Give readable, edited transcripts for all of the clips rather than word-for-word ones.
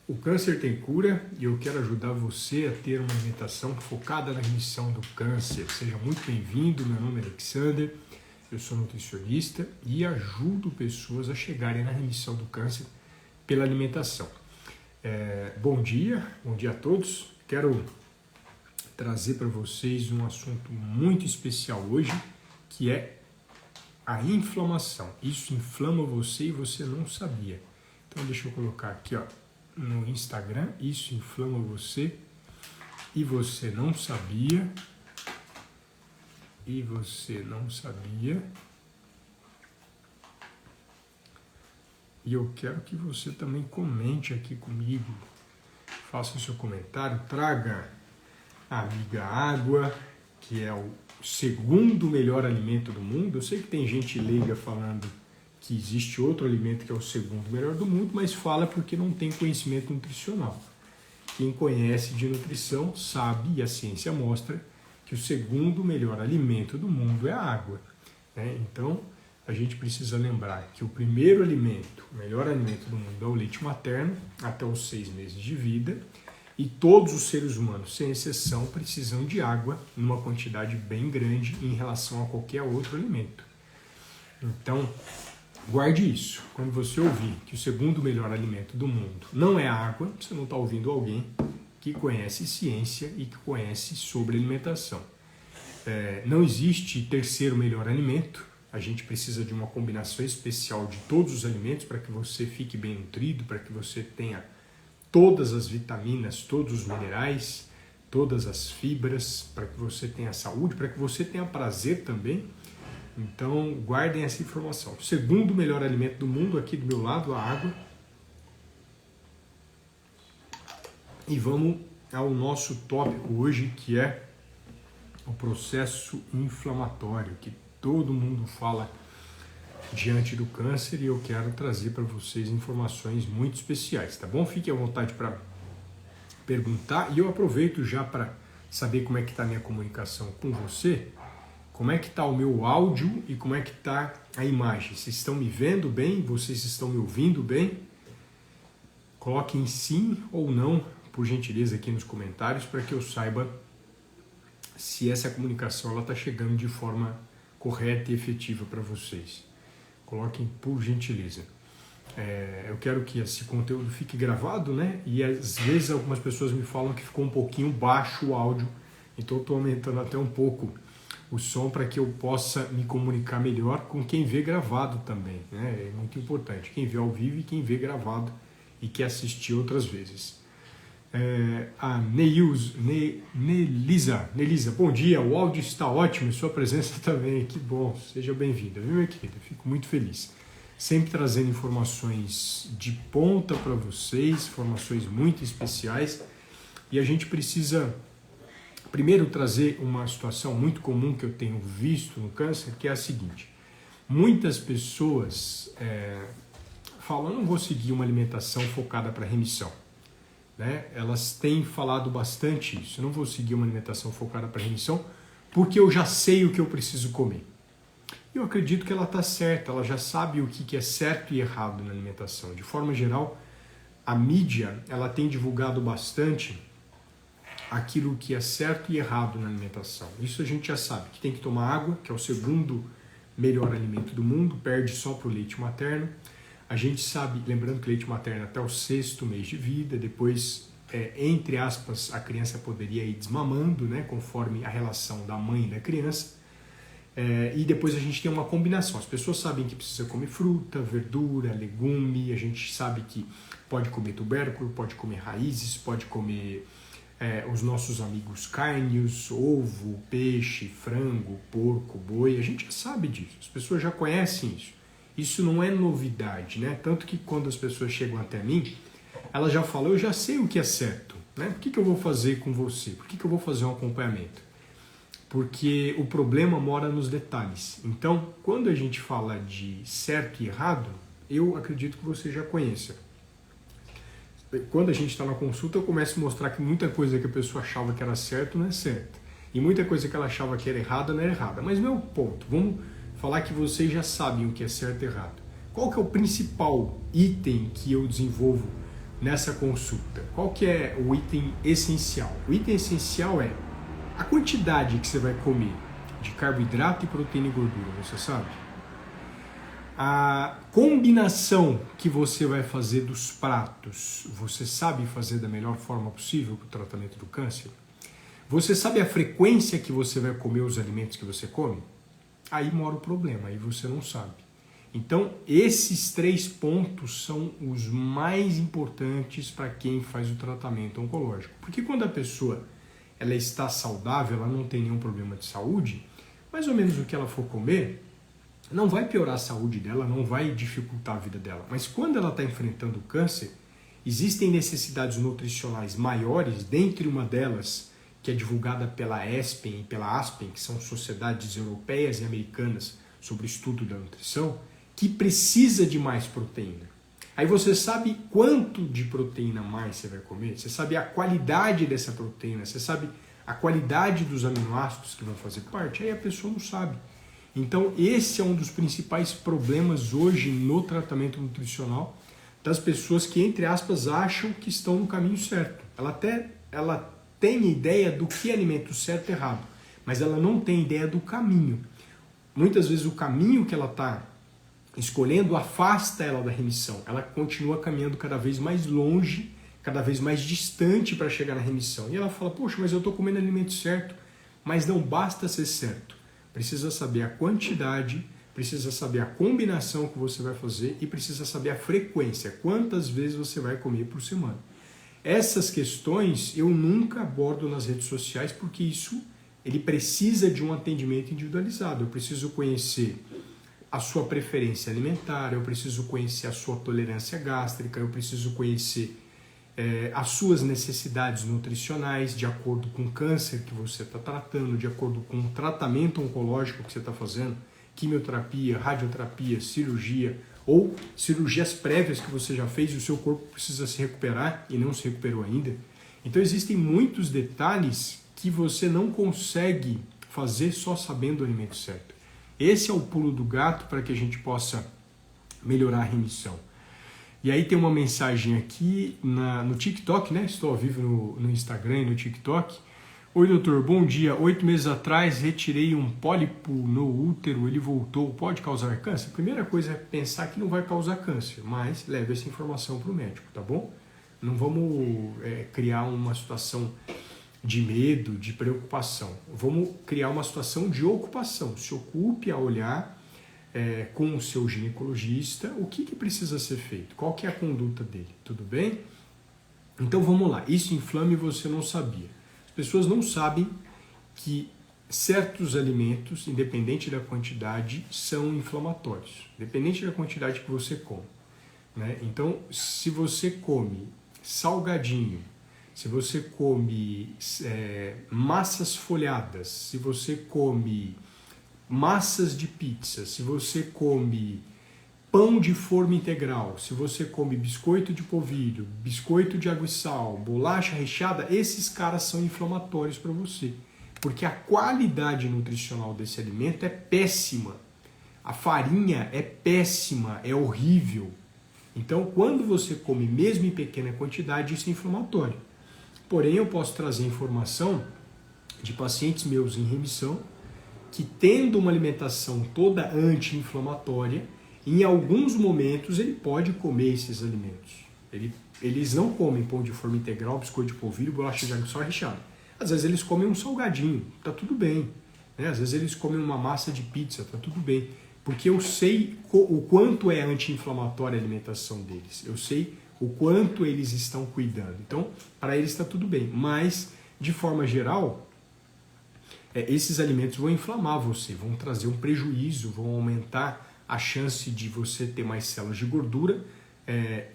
O câncer tem cura e eu quero ajudar você a ter uma alimentação focada na remissão do câncer. Seja muito bem-vindo, meu nome é Alexander, eu sou nutricionista e ajudo pessoas a chegarem na remissão do câncer pela alimentação. Bom dia a todos. Quero trazer para vocês um assunto muito especial hoje, que é a inflamação. Isso inflama você e você não sabia. Então deixa eu colocar aqui, ó, no Instagram, isso inflama você e você não sabia. E você não sabia. E eu quero que você também comente aqui comigo. Faça o seu comentário, traga a amiga água, que é o segundo melhor alimento do mundo. Eu sei que tem gente leiga falando que existe outro alimento que é o segundo melhor do mundo, mas fala porque não tem conhecimento nutricional. Quem conhece de nutrição sabe, e a ciência mostra, que o segundo melhor alimento do mundo é a água, né? Então, a gente precisa lembrar que o primeiro alimento, o melhor alimento do mundo é o leite materno, até os 6 meses de vida, e todos os seres humanos, sem exceção, precisam de água numa quantidade bem grande em relação a qualquer outro alimento. Então, guarde isso. Quando você ouvir que o segundo melhor alimento do mundo não é a água, você não está ouvindo alguém que conhece ciência e que conhece sobre alimentação. Não existe terceiro melhor alimento. A gente precisa de uma combinação especial de todos os alimentos para que você fique bem nutrido, para que você tenha todas as vitaminas, todos os minerais, todas as fibras, para que você tenha saúde, para que você tenha prazer também. Então, guardem essa informação. O segundo melhor alimento do mundo, aqui do meu lado, a água. E vamos ao nosso tópico hoje, que é o processo inflamatório, que todo mundo fala diante do câncer, e eu quero trazer para vocês informações muito especiais, tá bom? Fique à vontade para perguntar, e eu aproveito já para saber como é que está a minha comunicação com você. Como é que está o meu áudio e como é que está a imagem? Vocês estão me vendo bem? Vocês estão me ouvindo bem? Coloquem sim ou não, por gentileza, aqui nos comentários, para que eu saiba se essa comunicação está chegando de forma correta e efetiva para vocês. Coloquem por gentileza. Eu quero que esse conteúdo fique gravado, né? E às vezes algumas pessoas me falam que ficou um pouquinho baixo o áudio, então eu estou aumentando até um pouco o som para que eu possa me comunicar melhor com quem vê gravado também, né? É muito importante, quem vê ao vivo e quem vê gravado e quer assistir outras vezes. A Nelisa, bom dia, o áudio está ótimo e sua presença também, que bom, seja bem-vinda, viu, minha querida? Fico muito feliz, sempre trazendo informações de ponta para vocês, informações muito especiais, e a gente precisa primeiro trazer uma situação muito comum que eu tenho visto no câncer, que é a seguinte: muitas pessoas falam, não vou seguir uma alimentação focada para remissão, né? Elas têm falado bastante isso, não vou seguir uma alimentação focada para remissão porque eu já sei o que eu preciso comer. Eu acredito que ela está certa, ela já sabe o que é certo e errado na alimentação. De forma geral, a mídia ela tem divulgado bastante aquilo que é certo e errado na alimentação. Isso a gente já sabe, que tem que tomar água, que é o segundo melhor alimento do mundo, perde só para o leite materno. A gente sabe, lembrando que leite materno até o 6º mês de vida, depois, entre aspas, a criança poderia ir desmamando, né, conforme a relação da mãe e da criança. E depois a gente tem uma combinação. As pessoas sabem que precisa comer fruta, verdura, legume, a gente sabe que pode comer tubérculo, pode comer raízes, pode comer os nossos amigos carnes, ovo, peixe, frango, porco, boi, a gente já sabe disso, as pessoas já conhecem isso. Isso não é novidade, né? Tanto que quando as pessoas chegam até mim, elas já falam, eu já sei o que é certo, né? Por que eu vou fazer com você? Por que eu vou fazer um acompanhamento? Porque o problema mora nos detalhes. Então, quando a gente fala de certo e errado, eu acredito que você já conheça. Quando a gente está na consulta, eu começo a mostrar que muita coisa que a pessoa achava que era certo não é certa. E muita coisa que ela achava que era errada não era errada. Mas não é o ponto. Vamos falar que vocês já sabem o que é certo e errado. Qual que é o principal item que eu desenvolvo nessa consulta? Qual que é o item essencial? O item essencial é a quantidade que você vai comer de carboidrato e proteína e gordura, você sabe? A combinação que você vai fazer dos pratos, você sabe fazer da melhor forma possível para o tratamento do câncer? Você sabe a frequência que você vai comer os alimentos que você come? Aí mora o problema, aí você não sabe. Então, esses 3 pontos são os mais importantes para quem faz o tratamento oncológico. Porque quando a pessoa ela está saudável, ela não tem nenhum problema de saúde, mais ou menos o que ela for comer não vai piorar a saúde dela, não vai dificultar a vida dela. Mas quando ela está enfrentando o câncer, existem necessidades nutricionais maiores, dentre uma delas, que é divulgada pela ESPEN e pela ASPEN, que são sociedades europeias e americanas sobre o estudo da nutrição, que precisa de mais proteína. Aí você sabe quanto de proteína mais você vai comer, você sabe a qualidade dessa proteína, você sabe a qualidade dos aminoácidos que vão fazer parte, aí a pessoa não sabe. Então esse é um dos principais problemas hoje no tratamento nutricional das pessoas que, entre aspas, acham que estão no caminho certo. Ela tem ideia do que é alimento certo e errado, mas ela não tem ideia do caminho. Muitas vezes o caminho que ela está escolhendo afasta ela da remissão. Ela continua caminhando cada vez mais longe, cada vez mais distante para chegar na remissão. E ela fala, poxa, mas eu estou comendo alimento certo. Mas não basta ser certo. Precisa saber a quantidade, precisa saber a combinação que você vai fazer e precisa saber a frequência, quantas vezes você vai comer por semana. Essas questões eu nunca abordo nas redes sociais porque isso ele precisa de um atendimento individualizado. Eu preciso conhecer a sua preferência alimentar, eu preciso conhecer a sua tolerância gástrica, eu preciso conhecer as suas necessidades nutricionais de acordo com o câncer que você está tratando, de acordo com o tratamento oncológico que você está fazendo, quimioterapia, radioterapia, cirurgia ou cirurgias prévias que você já fez e o seu corpo precisa se recuperar e não se recuperou ainda. Então existem muitos detalhes que você não consegue fazer só sabendo o alimento certo. Esse é o pulo do gato para que a gente possa melhorar a remissão. E aí tem uma mensagem aqui no TikTok, né? Estou ao vivo no Instagram e no TikTok. Oi, doutor, bom dia. 8 meses atrás retirei um pólipo no útero, ele voltou. Pode causar câncer? A primeira coisa é pensar que não vai causar câncer, mas leve essa informação para o médico, tá bom? Não vamos criar uma situação de medo, de preocupação. Vamos criar uma situação de ocupação. Se ocupe a olhar com o seu ginecologista o que precisa ser feito, qual que é a conduta dele, tudo bem? Então vamos lá, isso inflama e você não sabia. As pessoas não sabem que certos alimentos, independente da quantidade, são inflamatórios, independente da quantidade que você come, né? Então, se você come salgadinho, se você come massas folhadas, se você come massas de pizza, se você come pão de forma integral, se você come biscoito de polvilho, biscoito de água e sal, bolacha recheada, esses caras são inflamatórios para você. Porque a qualidade nutricional desse alimento é péssima. A farinha é péssima, é horrível. Então, quando você come mesmo em pequena quantidade, isso é inflamatório. Porém, eu posso trazer informação de pacientes meus em remissão que, tendo uma alimentação toda anti-inflamatória, em alguns momentos ele pode comer esses alimentos. Eles não comem pão de forma integral, biscoito de polvilho, bolacha de água e sal recheada. Às vezes eles comem um salgadinho, tá tudo bem. Né? Às vezes eles comem uma massa de pizza, tá tudo bem. Porque eu sei o quanto é anti-inflamatória a alimentação deles. Eu sei o quanto eles estão cuidando. Então, para eles está tudo bem. Mas, de forma geral, esses alimentos vão inflamar você, vão trazer um prejuízo, vão aumentar a chance de você ter mais células de gordura,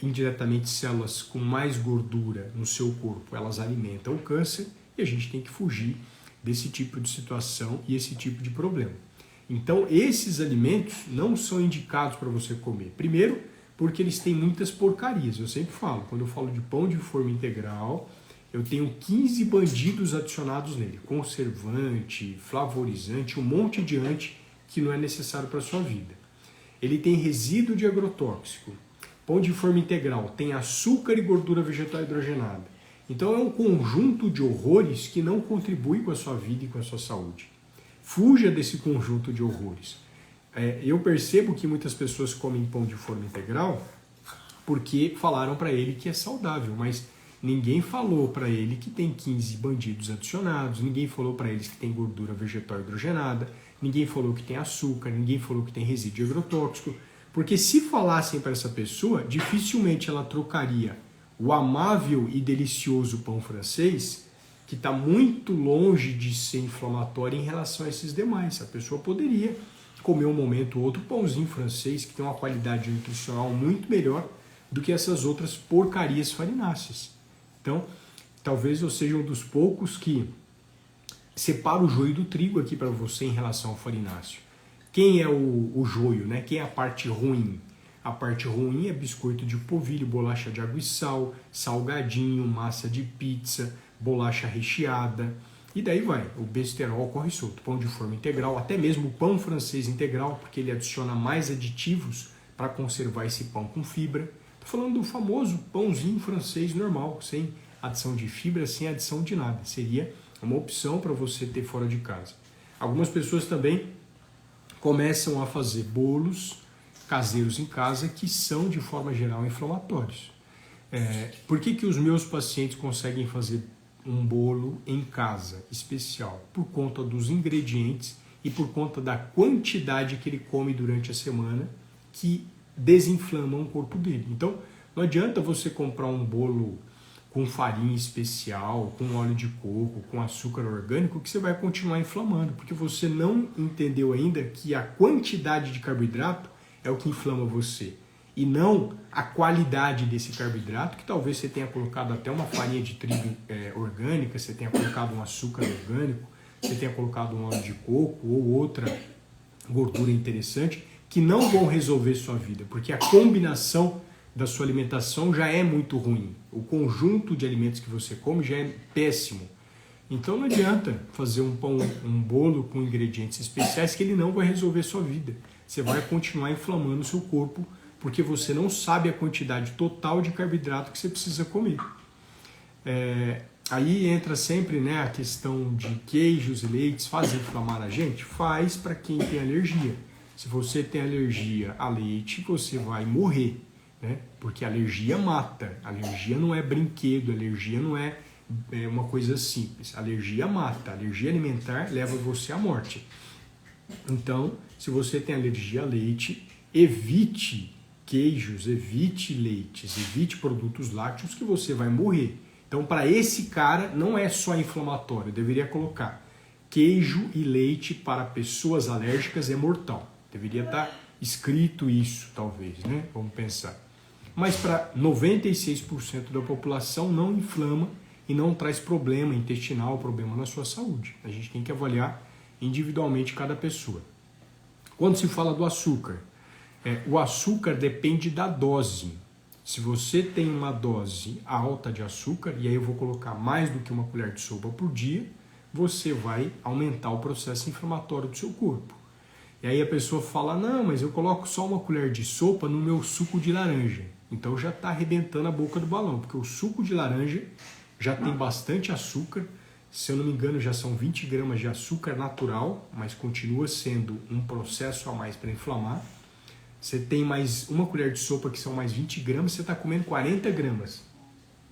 indiretamente células com mais gordura no seu corpo, elas alimentam o câncer e a gente tem que fugir desse tipo de situação e esse tipo de problema. Então, esses alimentos não são indicados para você comer. Primeiro, porque eles têm muitas porcarias. Eu sempre falo, quando eu falo de pão de forma integral, eu tenho 15 bandidos adicionados nele. Conservante, flavorizante, um monte de anti que não é necessário para a sua vida. Ele tem resíduo de agrotóxico. Pão de forma integral tem açúcar e gordura vegetal hidrogenada. Então é um conjunto de horrores que não contribui com a sua vida e com a sua saúde. Fuja desse conjunto de horrores. Eu percebo que muitas pessoas comem pão de forma integral porque falaram para ele que é saudável, mas ninguém falou para ele que tem 15 bandidos adicionados, ninguém falou para eles que tem gordura vegetal hidrogenada, ninguém falou que tem açúcar, ninguém falou que tem resíduo agrotóxico, porque se falassem para essa pessoa, dificilmente ela trocaria o amável e delicioso pão francês, que está muito longe de ser inflamatório em relação a esses demais. A pessoa poderia comer um momento ou outro pãozinho francês, que tem uma qualidade nutricional muito melhor do que essas outras porcarias farináceas. Então, talvez eu seja um dos poucos que separa o joio do trigo aqui para você em relação ao farináceo. Quem é o joio, né? Quem é a parte ruim? A parte ruim é biscoito de polvilho, bolacha de água e sal, salgadinho, massa de pizza, bolacha recheada. E daí vai, o besterol corre solto, pão de forma integral, até mesmo o pão francês integral, porque ele adiciona mais aditivos para conservar esse pão com fibra. Estou falando do famoso pãozinho francês normal, sem adição de fibra, sem adição de nada. Seria uma opção para você ter fora de casa. Algumas pessoas também começam a fazer bolos caseiros em casa que são, de forma geral, inflamatórios. Por que os meus pacientes conseguem fazer um bolo em casa especial? Por conta dos ingredientes e por conta da quantidade que ele come durante a semana, que desinflamam o corpo dele. Então, não adianta você comprar um bolo com farinha especial, com óleo de coco, com açúcar orgânico, que você vai continuar inflamando, porque você não entendeu ainda que a quantidade de carboidrato é o que inflama você, e não a qualidade desse carboidrato, que talvez você tenha colocado até uma farinha de trigo orgânica, você tenha colocado um açúcar orgânico, você tenha colocado um óleo de coco ou outra gordura interessante, que não vão resolver sua vida, porque a combinação da sua alimentação já é muito ruim. O conjunto de alimentos que você come já é péssimo. Então não adianta fazer um bolo com ingredientes especiais que ele não vai resolver sua vida. Você vai continuar inflamando o seu corpo porque você não sabe a quantidade total de carboidrato que você precisa comer. Aí entra sempre, né, a questão de queijos e leites. Faz inflamar a gente? Faz para quem tem alergia. Se você tem alergia a leite, você vai morrer, né? Porque alergia mata. Alergia não é brinquedo, alergia não é uma coisa simples. Alergia mata. Alergia alimentar leva você à morte. Então, se você tem alergia a leite, evite queijos, evite leites, evite produtos lácteos que você vai morrer. Então, para esse cara, não é só inflamatório. Eu deveria colocar queijo e leite para pessoas alérgicas é mortal. Deveria estar escrito isso, talvez, né? Vamos pensar. Mas para 96% da população não inflama e não traz problema intestinal, problema na sua saúde. A gente tem que avaliar individualmente cada pessoa. Quando se fala do açúcar, o açúcar depende da dose. Se você tem uma dose alta de açúcar, e aí eu vou colocar mais do que uma colher de sopa por dia, você vai aumentar o processo inflamatório do seu corpo. E aí a pessoa fala, não, mas eu coloco só uma colher de sopa no meu suco de laranja. Então já está arrebentando a boca do balão, porque o suco de laranja já tem bastante açúcar. Se eu não me engano, já são 20 gramas de açúcar natural, mas continua sendo um processo a mais para inflamar. Você tem mais uma colher de sopa, que são mais 20 gramas, você está comendo 40 gramas.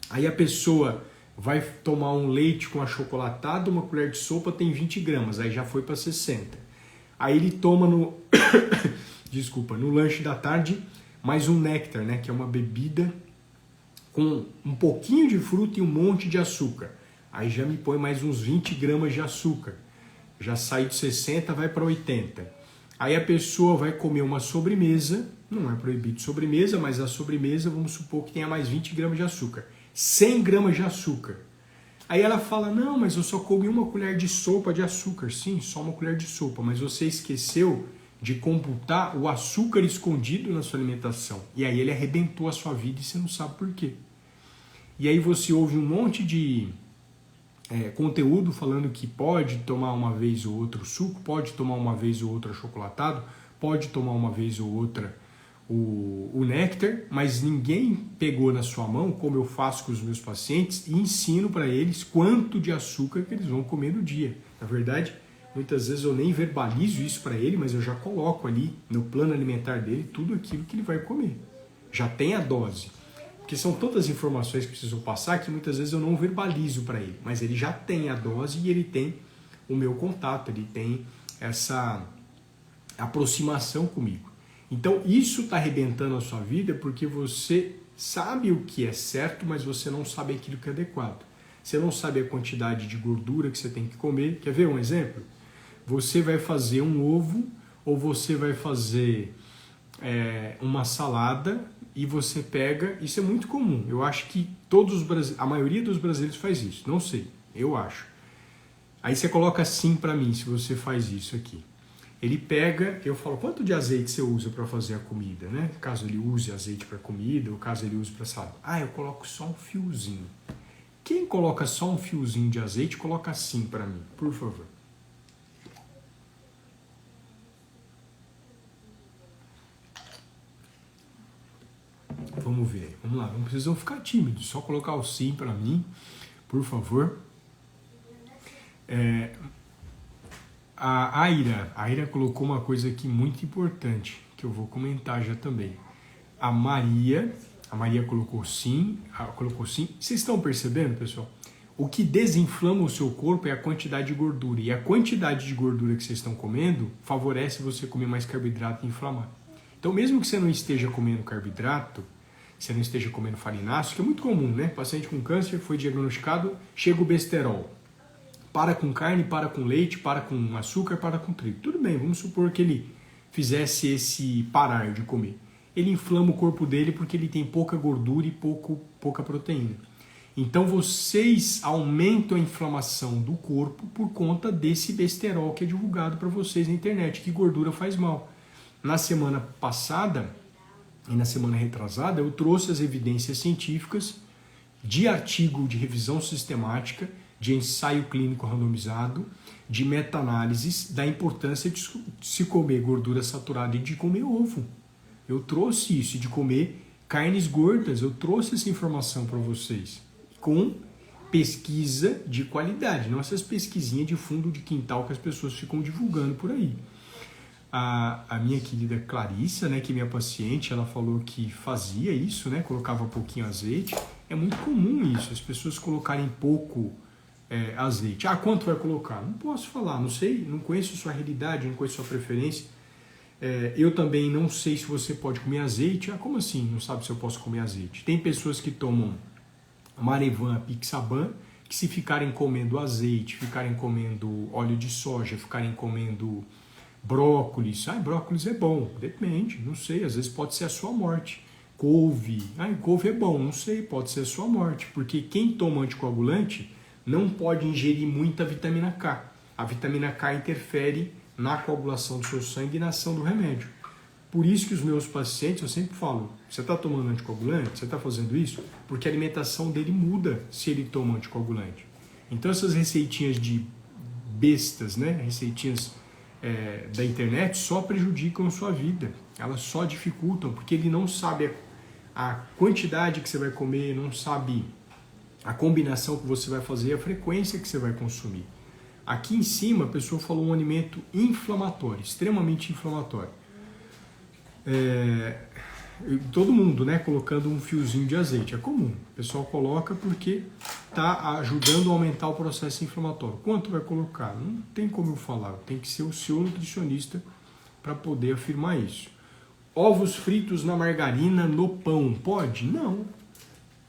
Aí a pessoa vai tomar um leite com achocolatado, uma colher de sopa tem 20 gramas, aí já foi para 60. Aí ele toma no lanche da tarde mais um néctar, né, que é uma bebida com um pouquinho de fruta e um monte de açúcar. Aí já me põe mais uns 20 gramas de açúcar. Já sai de 60, vai para 80. Aí a pessoa vai comer uma sobremesa, não é proibido sobremesa, mas a sobremesa, vamos supor que tenha mais 20 gramas de açúcar. 100 gramas de açúcar. Aí ela fala, não, mas eu só comi uma colher de sopa de açúcar. Sim, só uma colher de sopa, mas você esqueceu de computar o açúcar escondido na sua alimentação. E aí ele arrebentou a sua vida e você não sabe por quê. E aí você ouve um monte de conteúdo falando que pode tomar uma vez ou outra suco, pode tomar uma vez ou outra achocolatado, pode tomar uma vez ou outra o néctar, mas ninguém pegou na sua mão, como eu faço com os meus pacientes, e ensino para eles quanto de açúcar que eles vão comer no dia. Na verdade, muitas vezes eu nem verbalizo isso para ele, mas eu já coloco ali no plano alimentar dele tudo aquilo que ele vai comer. Já tem a dose. Porque são todas as informações que preciso passar que muitas vezes eu não verbalizo para ele, mas ele já tem a dose e ele tem o meu contato, ele tem essa aproximação comigo. Então isso está arrebentando a sua vida porque você sabe o que é certo, mas você não sabe aquilo que é adequado. Você não sabe a quantidade de gordura que você tem que comer. Quer ver um exemplo? Você vai fazer um ovo ou você vai fazer uma salada e você pega... Isso é muito comum. Eu acho que a maioria dos brasileiros faz isso. Não sei, eu acho. Aí você coloca assim para mim se você faz isso aqui. Ele pega, eu falo, quanto de azeite você usa para fazer a comida, né? Caso ele use azeite para comida, ou caso ele use para salada. Eu coloco só um fiozinho. Quem coloca só um fiozinho de azeite, coloca assim para mim, por favor. Vamos ver, vamos lá, não precisam ficar tímidos, só colocar o sim para mim, por favor. A Aira colocou uma coisa aqui muito importante, que eu vou comentar já também. A Maria colocou sim. Vocês estão percebendo, pessoal? O que desinflama o seu corpo é a quantidade de gordura. E a quantidade de gordura que vocês estão comendo favorece você comer mais carboidrato e inflamar. Então, mesmo que você não esteja comendo carboidrato, você não esteja comendo farináceo, que é muito comum, né? Paciente com câncer foi diagnosticado, chega o besterol. Para com carne, para com leite, para com açúcar, para com trigo. Tudo bem, vamos supor que ele fizesse esse parar de comer. Ele inflama o corpo dele porque ele tem pouca gordura e pouca proteína. Então vocês aumentam a inflamação do corpo por conta desse besterol que é divulgado para vocês na internet, que gordura faz mal. Na semana passada e na semana retrasada eu trouxe as evidências científicas de artigo de revisão sistemática, de ensaio clínico randomizado, de meta-análises da importância de se comer gordura saturada e de comer ovo. Eu trouxe isso, de comer carnes gordas, eu trouxe essa informação para vocês, com pesquisa de qualidade, não essas pesquisinhas de fundo de quintal que as pessoas ficam divulgando por aí. A minha querida Clarissa, né, que é minha paciente, ela falou que fazia isso, né, colocava pouquinho azeite. É muito comum isso, as pessoas colocarem pouco azeite. Quanto vai colocar? Não posso falar, não sei, não conheço sua realidade, não conheço sua preferência. Eu também não sei se você pode comer azeite. Como assim não sabe se eu posso comer azeite? Tem pessoas que tomam Marevan, Pixaban, que se ficarem comendo azeite, ficarem comendo óleo de soja, ficarem comendo brócolis, brócolis é bom, depende, não sei, às vezes pode ser a sua morte. Couve, couve é bom, não sei, pode ser a sua morte, porque quem toma anticoagulante não pode ingerir muita vitamina K. A vitamina K interfere na coagulação do seu sangue e na ação do remédio. Por isso que os meus pacientes, eu sempre falo, você está tomando anticoagulante? Você está fazendo isso? Porque a alimentação dele muda se ele toma anticoagulante. Então essas receitinhas de bestas, né? Receitinhas da internet só prejudicam a sua vida. Elas só dificultam, porque ele não sabe a quantidade que você vai comer, não sabe a combinação que você vai fazer, a frequência que você vai consumir. Aqui em cima a pessoa falou um alimento inflamatório, extremamente inflamatório. Todo mundo, né, colocando um fiozinho de azeite, é comum. O pessoal coloca porque está ajudando a aumentar o processo inflamatório. Quanto vai colocar? Não tem como eu falar, tem que ser o seu nutricionista para poder afirmar isso. Ovos fritos na margarina no pão, pode? Não.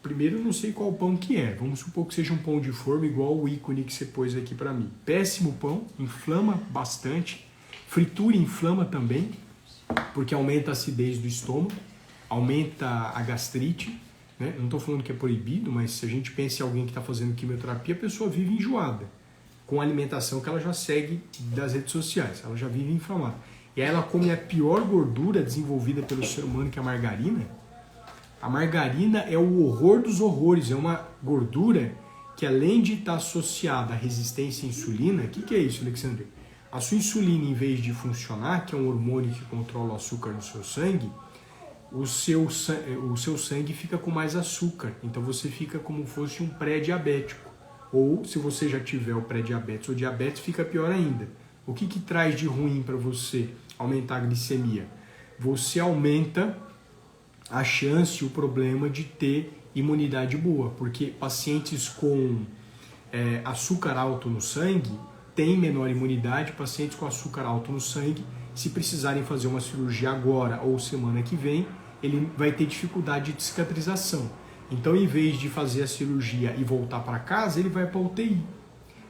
Primeiro, eu não sei qual pão que é. Vamos supor que seja um pão de forma igual o ícone que você pôs aqui para mim. Péssimo pão, inflama bastante. Fritura inflama também, porque aumenta a acidez do estômago, aumenta a gastrite. Né? Não estou falando que é proibido, mas se a gente pensa em alguém que está fazendo quimioterapia, a pessoa vive enjoada, com a alimentação que ela já segue das redes sociais. Ela já vive inflamada. E aí ela come a pior gordura desenvolvida pelo ser humano, que é a margarina. A margarina é o horror dos horrores, é uma gordura que, além de estar associada à resistência à insulina, o que é isso, Alexandre? A sua insulina, em vez de funcionar, que é um hormônio que controla o açúcar no seu sangue, o seu sangue fica com mais açúcar. Então você fica como fosse um pré-diabético. Ou se você já tiver o pré-diabetes ou diabetes, fica pior ainda. O que traz de ruim para você aumentar a glicemia? Você aumenta a chance, o problema de ter imunidade boa, porque pacientes com açúcar alto no sangue têm menor imunidade, pacientes com açúcar alto no sangue, se precisarem fazer uma cirurgia agora ou semana que vem, ele vai ter dificuldade de cicatrização. Então, em vez de fazer a cirurgia e voltar para casa, ele vai para a UTI.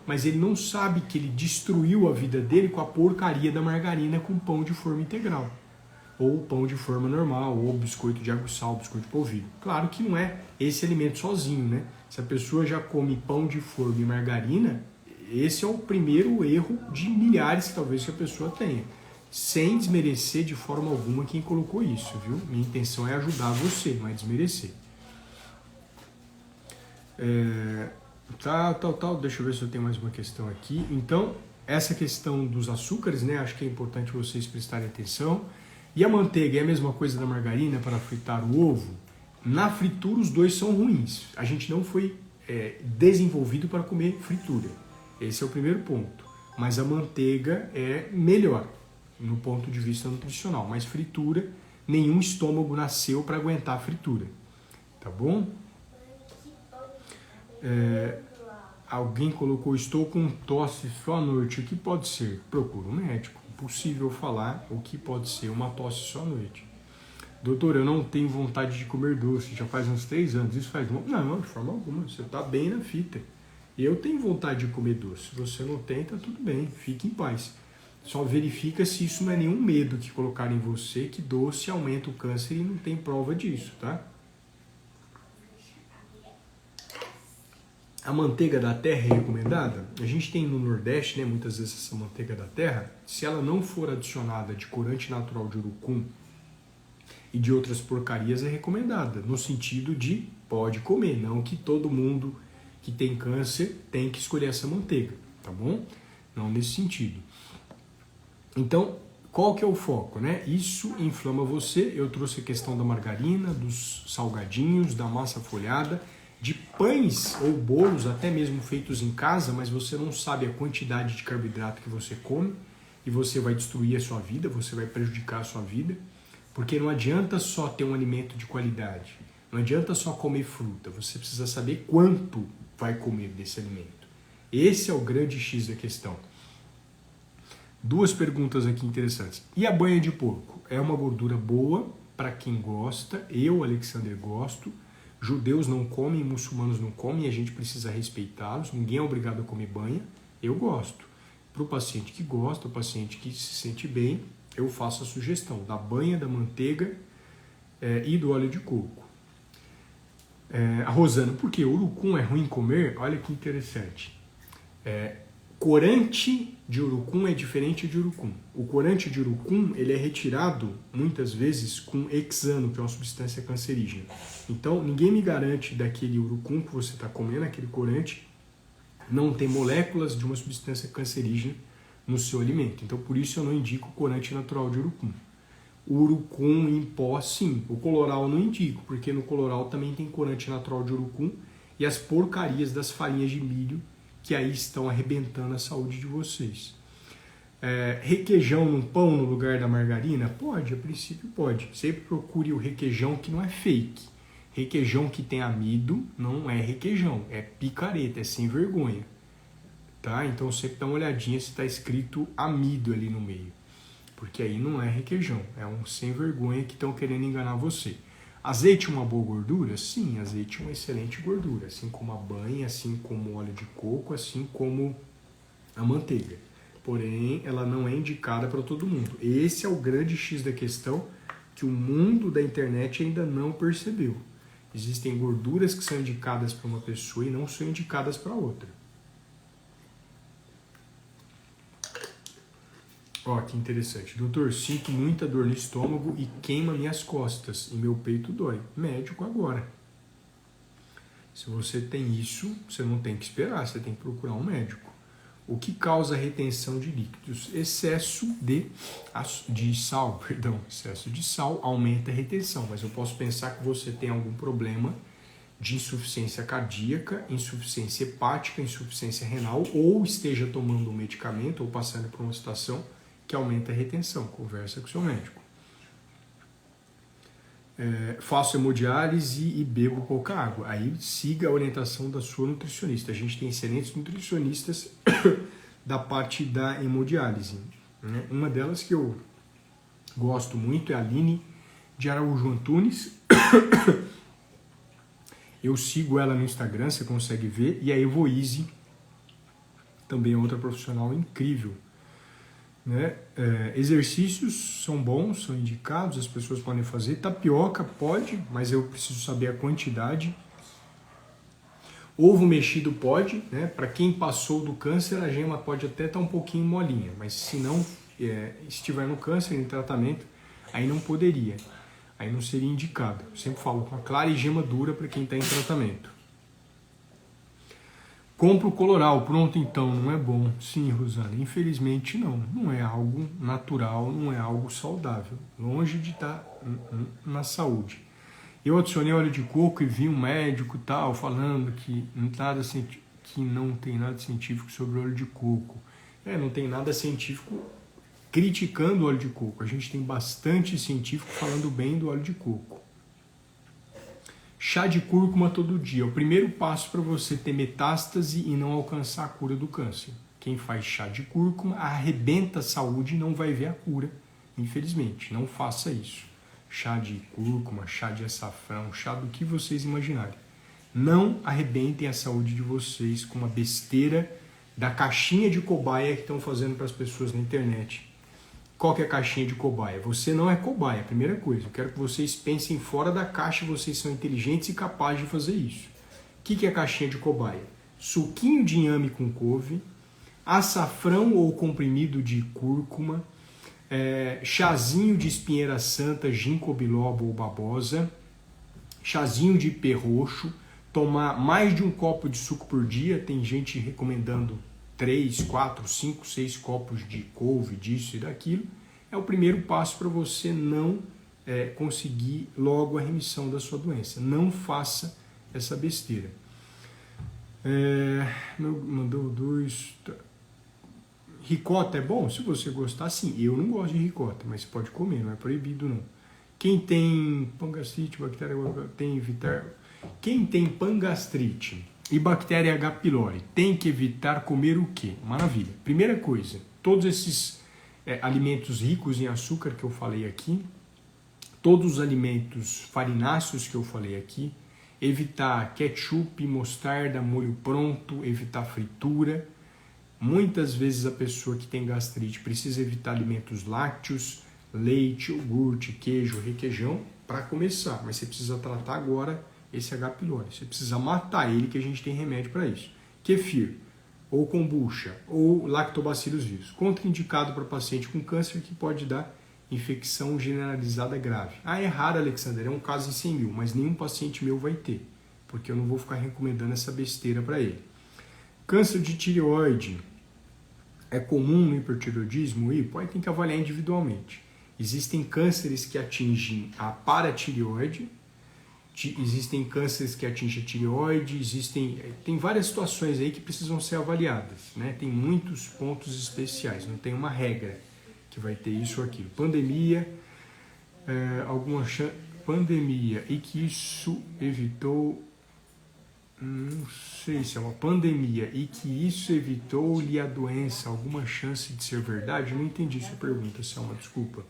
Mas ele não sabe que ele destruiu a vida dele com a porcaria da margarina com pão de forma integral. Ou pão de forma normal, ou biscoito de água e sal, biscoito de polvilho. Claro que não é esse alimento sozinho, né? Se a pessoa já come pão de forma e margarina, esse é o primeiro erro de milhares talvez que a pessoa tenha. Sem desmerecer de forma alguma quem colocou isso, viu? Minha intenção é ajudar você, não é desmerecer. Deixa eu ver se eu tenho mais uma questão aqui. Então, essa questão dos açúcares, né? Acho que é importante vocês prestarem atenção. E a manteiga é a mesma coisa da margarina para fritar o ovo? Na fritura, os dois são ruins. A gente não foi desenvolvido para comer fritura. Esse é o primeiro ponto. Mas a manteiga é melhor no ponto de vista nutricional. Mas fritura, nenhum estômago nasceu para aguentar a fritura. Tá bom? Alguém colocou, estou com tosse só à noite. O que pode ser? Procura um médico. Impossível falar o que pode ser uma tosse só à noite. Doutor, eu não tenho vontade de comer doce, já faz uns 3 anos. Isso faz mal? Não, de forma alguma. Você está bem na fita. Eu tenho vontade de comer doce. Se você não tem, tá tudo bem. Fique em paz. Só verifica se isso não é nenhum medo que colocaram em você, que doce aumenta o câncer e não tem prova disso, tá? A manteiga da terra é recomendada? A gente tem no Nordeste, né, muitas vezes essa manteiga da terra, se ela não for adicionada de corante natural de urucum e de outras porcarias, é recomendada, no sentido de pode comer, não que todo mundo que tem câncer tem que escolher essa manteiga, tá bom? Não nesse sentido. Então, qual que é o foco, né? Isso inflama você. Eu trouxe a questão da margarina, dos salgadinhos, da massa folhada, de pães ou bolos, até mesmo feitos em casa, mas você não sabe a quantidade de carboidrato que você come e você vai destruir a sua vida, você vai prejudicar a sua vida, porque não adianta só ter um alimento de qualidade, não adianta só comer fruta, você precisa saber quanto vai comer desse alimento. Esse é o grande X da questão. 2 perguntas aqui interessantes. E a banha de porco? É uma gordura boa para quem gosta, eu, Alexander, gosto. Judeus não comem, muçulmanos não comem, a gente precisa respeitá-los, ninguém é obrigado a comer banha, eu gosto. Para o paciente que gosta, o paciente que se sente bem, eu faço a sugestão da banha, da manteiga e do óleo de coco. A Rosana, por que urucum é ruim comer? Olha que interessante. Corante de urucum é diferente de urucum. O corante de urucum ele é retirado muitas vezes com hexano, que é uma substância cancerígena. Então, ninguém me garante daquele urucum que você está comendo, aquele corante, não tem moléculas de uma substância cancerígena no seu alimento. Então, por isso eu não indico o corante natural de urucum. O urucum em pó, sim. O coloral eu não indico, porque no coloral também tem corante natural de urucum e as porcarias das farinhas de milho que aí estão arrebentando a saúde de vocês. Requeijão num pão no lugar da margarina? Pode, a princípio pode. Sempre procure o requeijão que não é fake. Requeijão que tem amido não é requeijão, é picareta, é sem vergonha. Tá? Então sempre dá uma olhadinha se está escrito amido ali no meio. Porque aí não é requeijão, é um sem vergonha que estão querendo enganar você. Azeite é uma boa gordura? Sim, azeite é uma excelente gordura, assim como a banha, assim como o óleo de coco, assim como a manteiga. Porém, ela não é indicada para todo mundo. Esse é o grande X da questão que o mundo da internet ainda não percebeu. Existem gorduras que são indicadas para uma pessoa e não são indicadas para outra. Ó, que interessante. Doutor, sinto muita dor no estômago e queima minhas costas e meu peito dói. Médico agora. Se você tem isso, você não tem que esperar, você tem que procurar um médico. O que causa retenção de líquidos? Excesso de sal, excesso de sal aumenta a retenção, mas eu posso pensar que você tem algum problema de insuficiência cardíaca, insuficiência hepática, insuficiência renal, ou esteja tomando um medicamento ou passando por uma situação que aumenta a retenção. Conversa com o seu médico. Faço hemodiálise e bebo pouca água. Aí siga a orientação da sua nutricionista. A gente tem excelentes nutricionistas da parte da hemodiálise, né? Uma delas que eu gosto muito é a Aline de Araújo Antunes. Eu sigo ela no Instagram, você consegue ver. E a Evoise, também é outra profissional incrível, né? Exercícios são bons, são indicados, as pessoas podem fazer. Tapioca pode, mas eu preciso saber a quantidade. Ovo mexido pode, né? Para quem passou do câncer, a gema pode até estar um pouquinho molinha, mas se não estiver no câncer, em tratamento, aí não poderia, aí não seria indicado. Eu sempre falo com a clara e gema dura para quem está em tratamento. Compra o Coloral, pronto então, não é bom? Sim, Rosana, infelizmente não é algo natural, não é algo saudável, longe de estar na saúde. Eu adicionei óleo de coco e vi um médico tal falando que não tem nada científico sobre óleo de coco. Não tem nada científico criticando o óleo de coco, a gente tem bastante científico falando bem do óleo de coco. Chá de cúrcuma todo dia. O primeiro passo para você ter metástase e não alcançar a cura do câncer. Quem faz chá de cúrcuma arrebenta a saúde e não vai ver a cura, infelizmente. Não faça isso. Chá de cúrcuma, chá de açafrão, chá do que vocês imaginarem. Não arrebentem a saúde de vocês com uma besteira da caixinha de cobaia que estão fazendo para as pessoas na internet. Qual que é a caixinha de cobaia? Você não é cobaia, primeira coisa. Eu quero que vocês pensem fora da caixa, vocês são inteligentes e capazes de fazer isso. O que é a caixinha de cobaia? Suquinho de inhame com couve, açafrão ou comprimido de cúrcuma, chazinho de espinheira santa, ginkgo biloba ou babosa, chazinho de ipê roxo, tomar mais de um copo de suco por dia, tem gente recomendando 3, 4, 5, 6 copos de couve, disso e daquilo, é o primeiro passo para você não conseguir logo a remissão da sua doença. Não faça essa besteira. Mandou 2... Ricota é bom? Se você gostar, sim. Eu não gosto de ricota, mas você pode comer, não é proibido não. Quem tem pangastrite, bactéria, tem evitar... Quem tem pangastrite e bactéria H. pylori tem que evitar comer o quê? Maravilha. Primeira coisa, todos esses alimentos ricos em açúcar que eu falei aqui, todos os alimentos farináceos que eu falei aqui, evitar ketchup, mostarda, molho pronto, evitar fritura. Muitas vezes a pessoa que tem gastrite precisa evitar alimentos lácteos, leite, iogurte, queijo, requeijão, para começar. Mas você precisa tratar agora esse H. pylori. Você precisa matar ele, que a gente tem remédio para isso. Kefir, ou kombucha, ou lactobacillus vivos. Contraindicado para paciente com câncer que pode dar infecção generalizada grave. É raro, Alexander, é um caso em 100 mil, mas nenhum paciente meu vai ter, porque eu não vou ficar recomendando essa besteira para ele. Câncer de tireoide é comum no hipertireoidismo? Tem que avaliar individualmente. Existem cânceres que atingem a paratireoide, existem cânceres que atingem a tireoide, tem várias situações aí que precisam ser avaliadas, né? Tem muitos pontos especiais, não tem uma regra que vai ter isso ou aquilo. Pandemia, pandemia e que isso evitou, não sei se é uma pandemia e que isso evitou-lhe a doença, alguma chance de ser verdade? Não entendi sua pergunta, Selma, desculpa.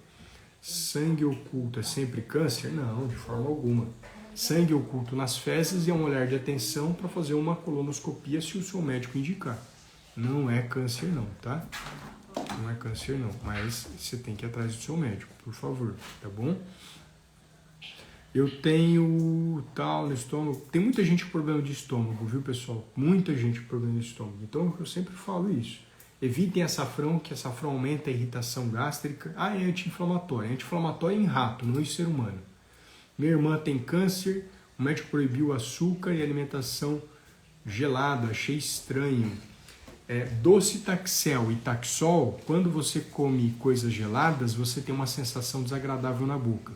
Sangue oculto é sempre câncer? Não, de forma alguma. Sangue oculto nas fezes e é um olhar de atenção para fazer uma colonoscopia se o seu médico indicar. Não é câncer não, tá? Não é câncer não, mas você tem que ir atrás do seu médico, por favor, tá bom? Eu tenho tal no estômago, tem muita gente com problema de estômago, viu pessoal? Muita gente com problema de estômago, então eu sempre falo isso. Evitem açafrão, que açafrão aumenta a irritação gástrica. É anti-inflamatório, em rato, não em ser humano. Minha irmã tem câncer, o médico proibiu açúcar e alimentação gelada, achei estranho. Docetaxel e Taxol, quando você come coisas geladas, você tem uma sensação desagradável na boca.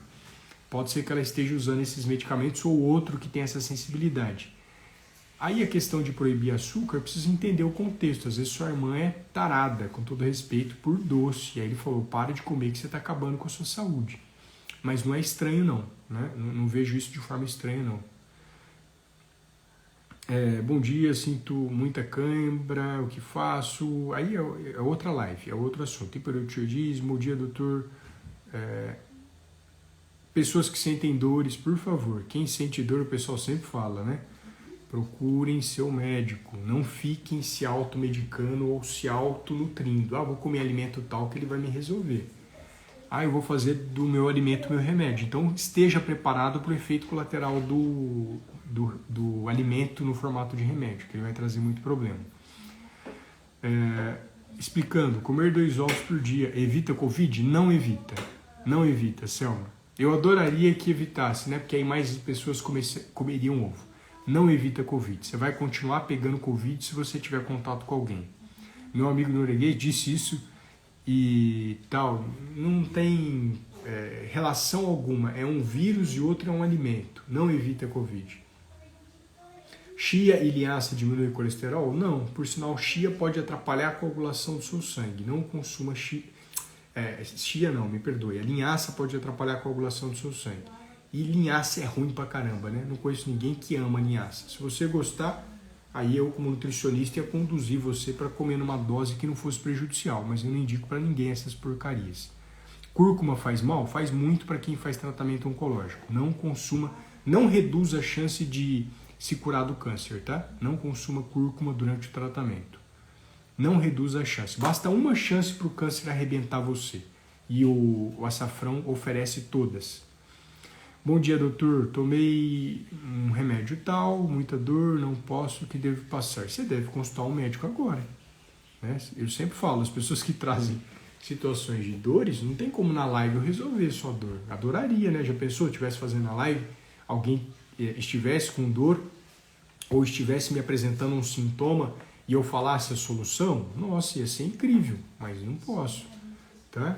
Pode ser que ela esteja usando esses medicamentos ou outro que tem essa sensibilidade. Aí a questão de proibir açúcar, eu preciso entender o contexto. Às vezes sua irmã é tarada, com todo respeito, por doce. E aí ele falou, para de comer que você está acabando com a sua saúde. Mas não é estranho não, né? Não vejo isso de forma estranha não. Bom dia, sinto muita cãibra, o que faço? Aí é outra live, é outro assunto. Hipertireoidismo, bom dia, doutor. Pessoas que sentem dores, por favor. Quem sente dor, o pessoal sempre fala, né? Procurem seu médico. Não fiquem se automedicando ou se autonutrindo. Vou comer alimento tal que ele vai me resolver. Eu vou fazer do meu alimento meu remédio. Então, esteja preparado para o efeito colateral do alimento no formato de remédio, que ele vai trazer muito problema. Explicando, comer 2 ovos por dia evita Covid? Não evita. Não evita, Selma. Eu adoraria que evitasse, né? Porque aí mais pessoas comeriam ovo. Não evita Covid. Você vai continuar pegando Covid se você tiver contato com alguém. Meu amigo norueguês disse isso e tal. Não tem relação alguma. É um vírus e outro é um alimento. Não evita Covid. Chia e linhaça diminui o colesterol? Não. Por sinal, chia pode atrapalhar a coagulação do seu sangue. Não consuma chia. Chia não, me perdoe. A linhaça pode atrapalhar a coagulação do seu sangue. E linhaça é ruim pra caramba, né? Não conheço ninguém que ama linhaça. Se você gostar, aí eu, como nutricionista, ia conduzir você para comer numa dose que não fosse prejudicial. Mas eu não indico para ninguém essas porcarias. Cúrcuma faz mal? Faz muito para quem faz tratamento oncológico. Não consuma, não reduza a chance de se curar do câncer, tá? Não consuma cúrcuma durante o tratamento. Não reduza a chance. Basta uma chance para o câncer arrebentar você. E o açafrão oferece todas. Bom dia, doutor. Tomei um remédio tal, muita dor, não posso, o que devo passar? Você deve consultar um médico agora. Né? Eu sempre falo, as pessoas que trazem situações de dores, não tem como na live eu resolver sua dor. Adoraria, né? Já pensou, estivesse fazendo a live, alguém estivesse com dor ou estivesse me apresentando um sintoma e eu falasse a solução? Nossa, ia ser incrível, mas não posso, tá?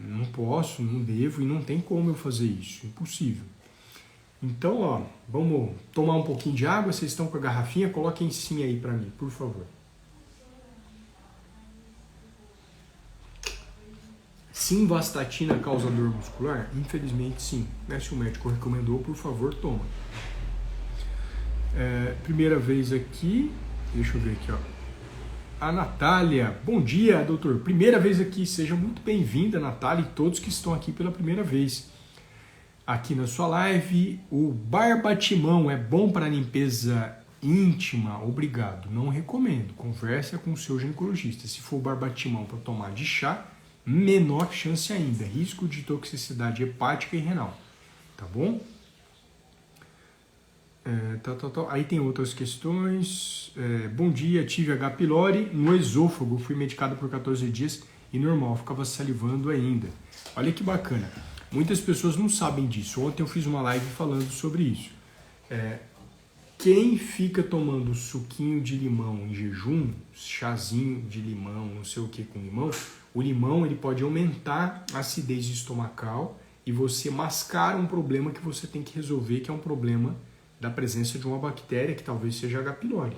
Não posso, não devo e não tem como eu fazer isso, impossível. Então, vamos tomar um pouquinho de água, vocês estão com a garrafinha, coloquem sim aí para mim, por favor. Simvastatina causa dor muscular? Infelizmente sim, né? Se o médico recomendou, por favor, toma. Primeira vez aqui, deixa eu ver aqui, a Natália. Bom dia, doutor. Primeira vez aqui, seja muito bem-vinda, Natália, e todos que estão aqui pela primeira vez. Aqui na sua live, o barbatimão é bom para limpeza íntima? Obrigado, não recomendo. Conversa com o seu ginecologista. Se for barbatimão para tomar de chá, menor chance ainda. Risco de toxicidade hepática e renal. Tá bom? Aí tem outras questões. Bom dia, tive H. pylori no esôfago, fui medicado por 14 dias e normal, ficava salivando ainda. Olha que bacana. Muitas pessoas não sabem disso. Ontem eu fiz uma live falando sobre isso. Quem fica tomando suquinho de limão em jejum, chazinho de limão, não sei o que com limão, o limão ele pode aumentar a acidez estomacal e você mascara um problema que você tem que resolver, que é um problema da presença de uma bactéria que talvez seja H. pylori.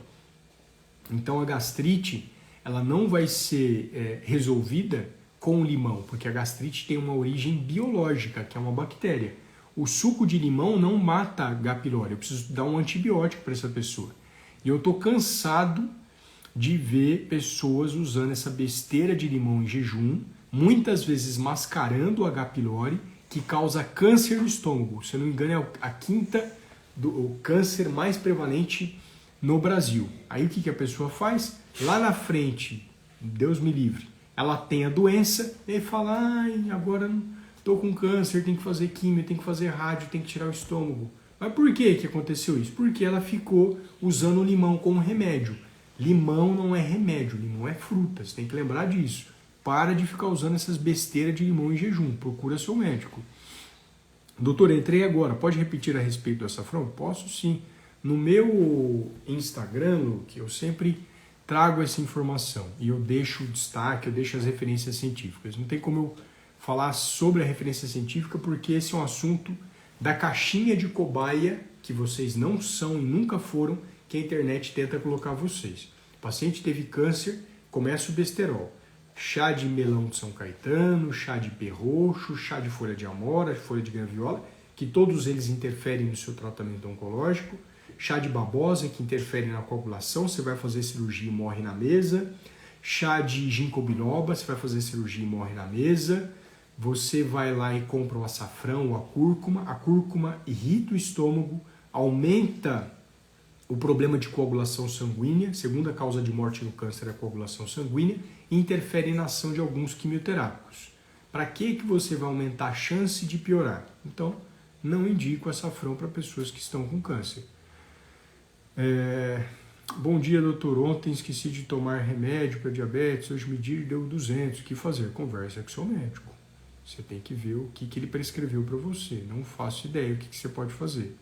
Então a gastrite ela não vai ser resolvida com o limão, porque a gastrite tem uma origem biológica, que é uma bactéria. O suco de limão não mata H. pylori, eu preciso dar um antibiótico para essa pessoa. E eu estou cansado de ver pessoas usando essa besteira de limão em jejum, muitas vezes mascarando o H. pylori, que causa câncer no estômago. Se eu não me engano, é a quinta o câncer mais prevalente no Brasil. Aí o que a pessoa faz? Lá na frente, Deus me livre, ela tem a doença e fala, agora estou com câncer, tem que fazer químio, tem que fazer rádio, tem que tirar o estômago. Mas por que aconteceu isso? Porque ela ficou usando o limão como remédio. Limão não é remédio, limão é fruta, você tem que lembrar disso. Para de ficar usando essas besteiras de limão em jejum, procura seu médico. Doutor, entrei agora, pode repetir a respeito do açafrão? Posso sim. No meu Instagram, Luke, eu sempre trago essa informação e eu deixo o destaque, eu deixo as referências científicas. Não tem como eu falar sobre a referência científica porque esse é um assunto da caixinha de cobaia que vocês não são e nunca foram, que a internet tenta colocar vocês. O paciente teve câncer, começa o besterol. Chá de melão de São Caetano, chá de perroxo, chá de folha de amora, folha de graviola, que todos eles interferem no seu tratamento oncológico. Chá de babosa, que interfere na coagulação, você vai fazer cirurgia e morre na mesa. Chá de ginkgo biloba, você vai fazer cirurgia e morre na mesa. Você vai lá e compra o açafrão ou a cúrcuma irrita o estômago, aumenta o problema de coagulação sanguínea, segunda causa de morte no câncer é a coagulação sanguínea, e interfere na ação de alguns quimioterápicos. Para que você vai aumentar a chance de piorar? Então, não indico açafrão para pessoas que estão com câncer. Bom dia, doutor. Ontem esqueci de tomar remédio para diabetes, hoje medi e deu 200. O que fazer? Conversa com seu médico. Você tem que ver o que ele prescreveu para você. Não faço ideia o que você pode fazer.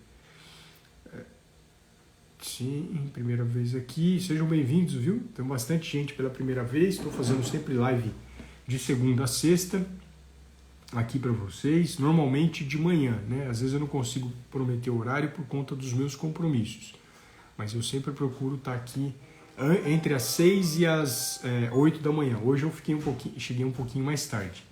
Sim, primeira vez aqui. Sejam bem-vindos, viu? Tem bastante gente pela primeira vez. Estou fazendo sempre live de segunda a sexta aqui para vocês. Normalmente de manhã, né? Às vezes eu não consigo prometer horário por conta dos meus compromissos. Mas eu sempre procuro estar aqui entre as 6 e as 8 da manhã. Hoje eu cheguei um pouquinho mais tarde.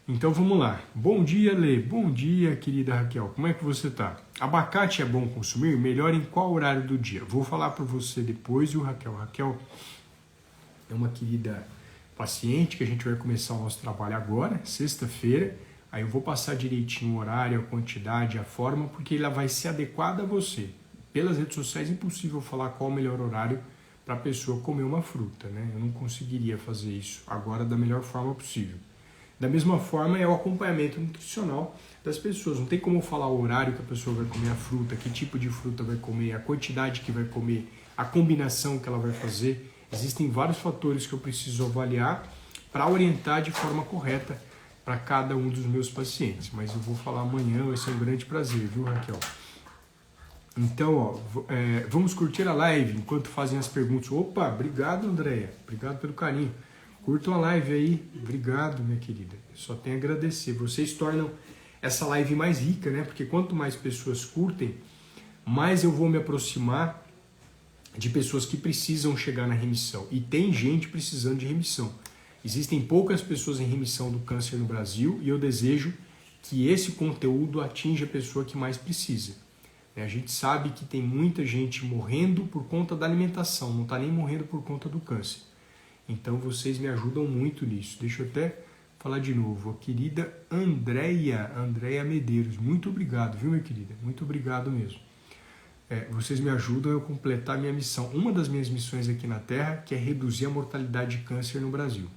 Então vamos lá. Bom dia, Lê. Bom dia, querida Raquel. Como é que você tá? Abacate é bom consumir? Melhor em qual horário do dia? Vou falar para você depois, viu, Raquel? Raquel é uma querida paciente que a gente vai começar o nosso trabalho agora, sexta-feira. Aí eu vou passar direitinho o horário, a quantidade, a forma, porque ela vai ser adequada a você. Pelas redes sociais é impossível falar qual o melhor horário para a pessoa comer uma fruta, né? Eu não conseguiria fazer isso agora da melhor forma possível. Da mesma forma é o acompanhamento nutricional das pessoas. Não tem como falar o horário que a pessoa vai comer a fruta, que tipo de fruta vai comer, a quantidade que vai comer, a combinação que ela vai fazer. Existem vários fatores que eu preciso avaliar para orientar de forma correta para cada um dos meus pacientes. Mas eu vou falar amanhã, vai ser um grande prazer, viu, Raquel? Então, vamos curtir a live enquanto fazem as perguntas. Opa, obrigado, Andréia. Obrigado pelo carinho. Curtam a live aí. Obrigado, minha querida. Eu só tenho a agradecer. Vocês tornam essa live mais rica, né? Porque quanto mais pessoas curtem, mais eu vou me aproximar de pessoas que precisam chegar na remissão. E tem gente precisando de remissão. Existem poucas pessoas em remissão do câncer no Brasil e eu desejo que esse conteúdo atinja a pessoa que mais precisa. A gente sabe que tem muita gente morrendo por conta da alimentação, não está nem morrendo por conta do câncer. Então vocês me ajudam muito nisso. Deixa eu até falar de novo. A querida Andréia Medeiros, muito obrigado, viu, minha querida? Muito obrigado mesmo. Vocês me ajudam a completar a minha missão. Uma das minhas missões aqui na Terra, que é reduzir a mortalidade de câncer no Brasil.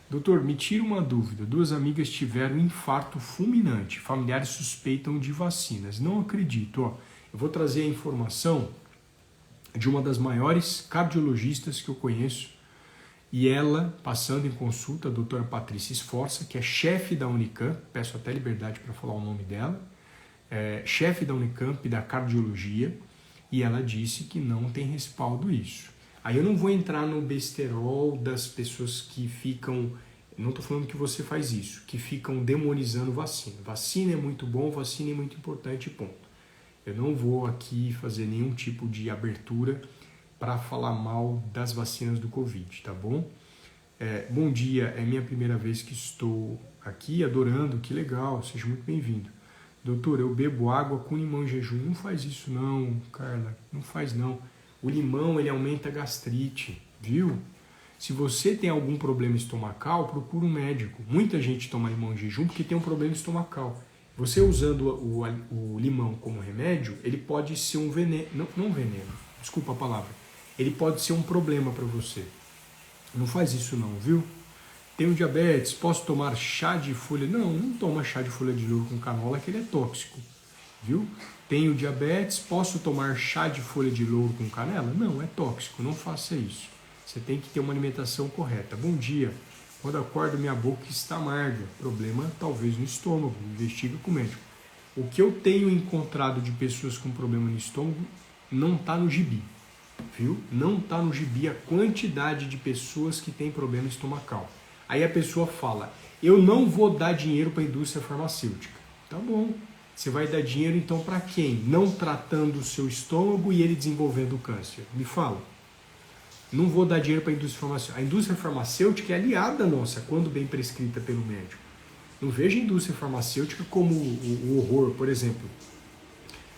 Doutor, me tira uma dúvida. 2 amigas tiveram infarto fulminante. Familiares suspeitam de vacinas. Não acredito. Eu vou trazer a informação de uma das maiores cardiologistas que eu conheço. E ela, passando em consulta, a doutora Patrícia Sforza, que é chefe da Unicamp, peço até liberdade para falar o nome dela, chefe da Unicamp da cardiologia, e ela disse que não tem respaldo isso. Aí eu não vou entrar no besterol das pessoas que ficam, não estou falando que você faz isso, que ficam demonizando vacina. Vacina é muito bom, vacina é muito importante, ponto. Eu não vou aqui fazer nenhum tipo de abertura para falar mal das vacinas do Covid, tá bom? Bom dia, é minha primeira vez que estou aqui, adorando, que legal, seja muito bem-vindo. Doutor, eu bebo água com limão em jejum. Não faz isso não, Carla, não faz não. O limão, ele aumenta a gastrite, viu? Se você tem algum problema estomacal, procura um médico. Muita gente toma limão em jejum porque tem um problema estomacal. Você usando o limão como remédio, ele pode ser um veneno, não veneno, desculpa a palavra. Ele pode ser um problema para você. Não faz isso não, viu? Tenho diabetes, posso tomar chá de folha? Não toma chá de folha de louro com canola, que ele é tóxico, viu? Tenho diabetes, posso tomar chá de folha de louro com canela? Não, é tóxico, não faça isso. Você tem que ter uma alimentação correta. Bom dia, quando acordo minha boca está amarga, problema talvez no estômago, investiga com o médico. O que eu tenho encontrado de pessoas com problema no estômago não está no gibi. viu? Não está no gibi a quantidade de pessoas que têm problema estomacal. Aí a pessoa fala, eu não vou dar dinheiro para a indústria farmacêutica. Tá bom, você vai dar dinheiro então para quem? Não tratando o seu estômago e ele desenvolvendo o câncer. Me fala. Não vou dar dinheiro para a indústria farmacêutica. A indústria farmacêutica é aliada nossa, quando bem prescrita pelo médico. Não veja a indústria farmacêutica como o horror, por exemplo.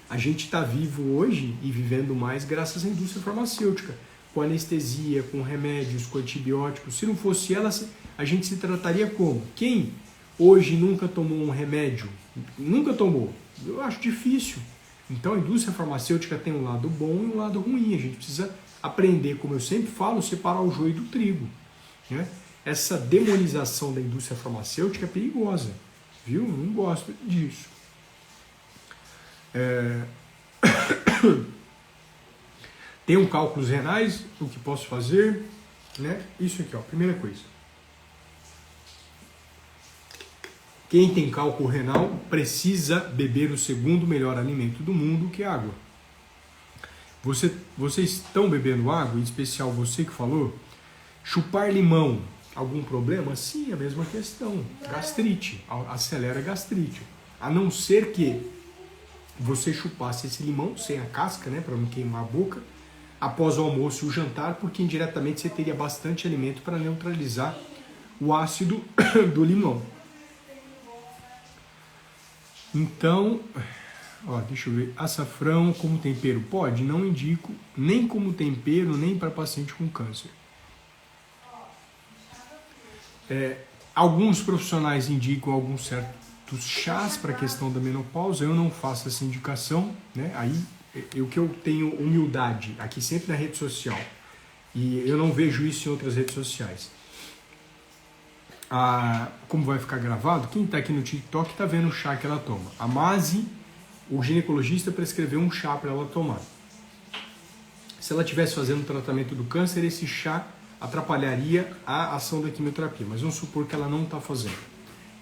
A gente está vivo hoje e vivendo mais graças à indústria farmacêutica, com anestesia, com remédios, com antibióticos. Se não fosse ela, a gente se trataria como? Quem hoje nunca tomou um remédio? Nunca tomou? Eu acho difícil. Então a indústria farmacêutica tem um lado bom e um lado ruim. A gente precisa aprender, como eu sempre falo, separar o joio do trigo, né? Essa demonização da indústria farmacêutica é perigosa, viu? Não gosto disso. Tenho cálculos renais, o que posso fazer, né? Isso aqui, ó, primeira coisa. Quem tem cálculo renal precisa beber o segundo melhor alimento do mundo, que é água. Vocês estão bebendo água, em especial você que falou? Chupar limão, algum problema? Sim, a mesma questão. Gastrite, acelera a gastrite. A não ser que você chupasse esse limão sem a casca, né, para não queimar a boca, após o almoço e o jantar, porque indiretamente você teria bastante alimento para neutralizar o ácido do limão. Então, ó, deixa eu ver, açafrão como tempero pode? Não indico nem como tempero, nem para paciente com câncer. Alguns profissionais indicam alguns certos chás para a questão da menopausa, eu não faço essa indicação, né? Aí o que eu tenho humildade aqui sempre na rede social, e eu não vejo isso em outras redes sociais. Como vai ficar gravado, quem está aqui no TikTok está vendo o chá que ela toma. A Masi, o ginecologista, prescreveu um chá para ela tomar. Se ela estivesse fazendo o tratamento do câncer, esse chá atrapalharia a ação da quimioterapia, mas vamos supor que ela não está fazendo.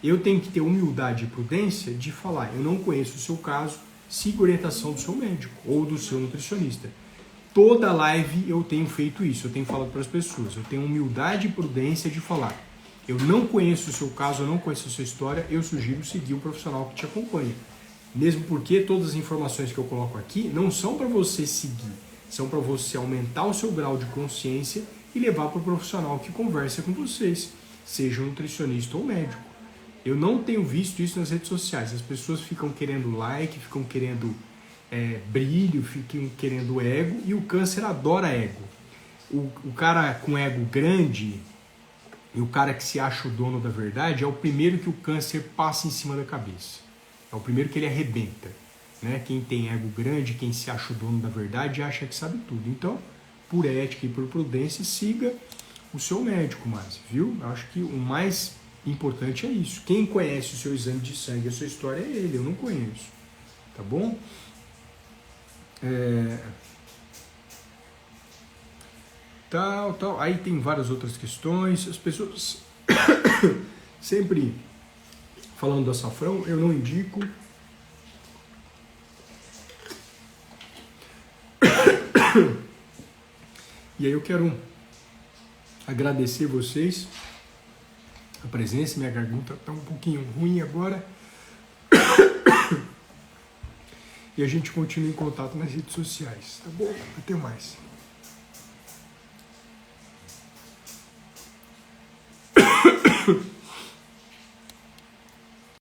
Eu tenho que ter humildade e prudência de falar, eu não conheço o seu caso, siga a orientação do seu médico ou do seu nutricionista. Toda live eu tenho feito isso, eu tenho falado para as pessoas, eu tenho humildade e prudência de falar, eu não conheço o seu caso, eu não conheço a sua história, eu sugiro seguir um profissional que te acompanha. Mesmo porque todas as informações que eu coloco aqui não são para você seguir, são para você aumentar o seu grau de consciência e levar para o profissional que conversa com vocês, seja um nutricionista ou médico. Eu não tenho visto isso nas redes sociais, as pessoas ficam querendo like, ficam querendo brilho, ficam querendo ego, e o câncer adora ego. O cara com ego grande e o cara que se acha o dono da verdade é o primeiro que o câncer passa em cima da cabeça. É o primeiro que ele arrebenta, né? Quem tem ego grande, quem se acha o dono da verdade, acha que sabe tudo. Então, por ética e por prudência, siga o seu médico, viu? Eu acho que o mais importante é isso. Quem conhece o seu exame de sangue, a sua história é ele, eu não conheço. Tá bom? Tal. Aí tem várias outras questões. As pessoas sempre falando do açafrão, eu não indico. E aí eu quero agradecer vocês a presença. Minha garganta está um pouquinho ruim agora. E a gente continua em contato nas redes sociais, tá bom? Até mais.